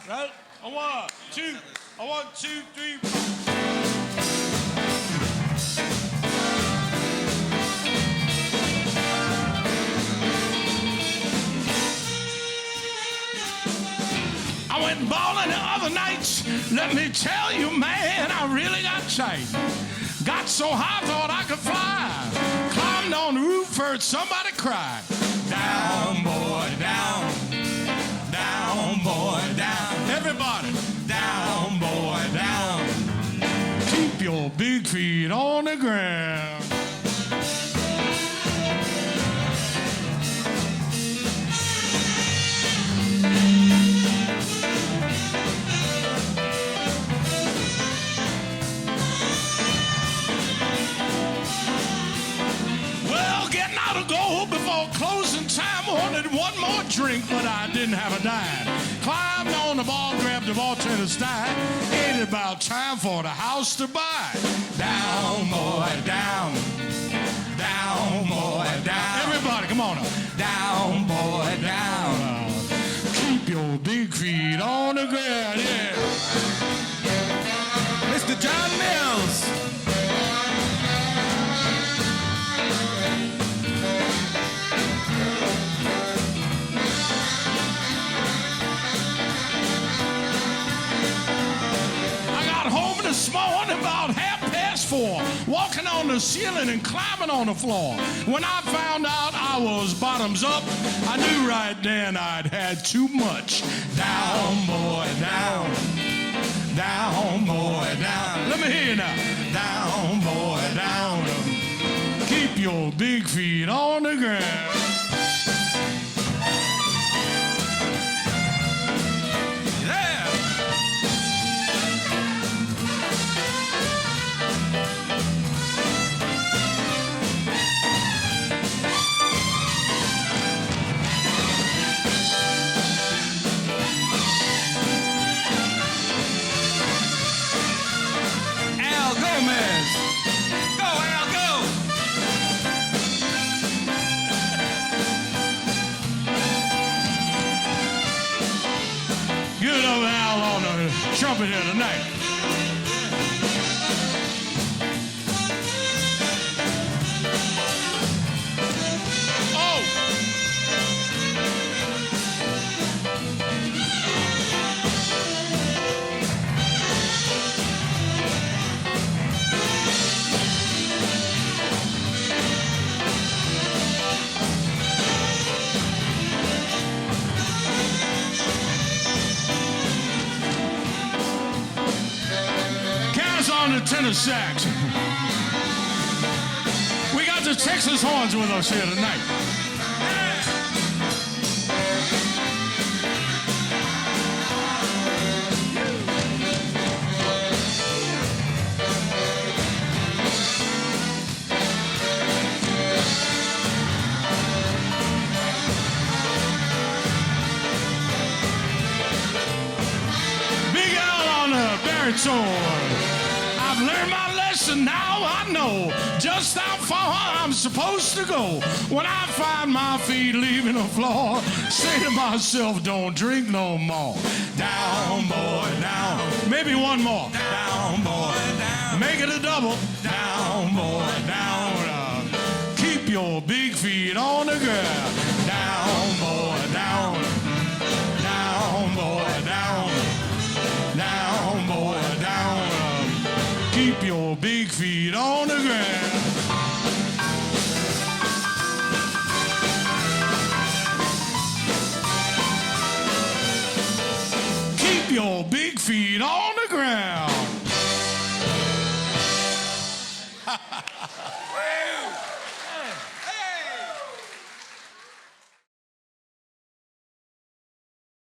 Right? A 1, 2, a 1, 2, 3, 4. I went bowling the other night. Let me tell you, man, I really got tight. Got so high, thought I could fly. Climbed on the roof, heard somebody cry. Down, boy, down. Down, boy, down. Everybody. Down, boy, down. Keep your big feet on the ground. Before closing time, wanted one more drink, but I didn't have a dime. Climbed on the bar, grabbed the bartender's dime. Ain't it about time for the house to buy? Down, boy, down. Down, boy, down. Everybody, come on up. Down, boy, down. Keep your big feet on the ground, yeah. Mr. John Mills. This morning about 4:30, walking on the ceiling and climbing on the floor. When I found out I was bottoms up, I knew right then I'd had too much. Down, boy, down. Down, boy, down. Let me hear you now. Down, boy, down. Keep your big feet on the ground. Trumpet here tonight. Oh! On the tenor sax. We got the Texas horns with us here tonight. Big Al on the baritone. I've learned my lesson, now I know just how far I'm supposed to go. When I find my feet leaving the floor, say to myself, don't drink no more. Down, boy, down. Maybe one more. Down, boy, down. Make it a double. Down, boy, down. Keep your big feet on the ground. Down, boy, down. Down, boy, down. Down, boy, down. Keep your big feet on the ground. Keep your big feet on the ground.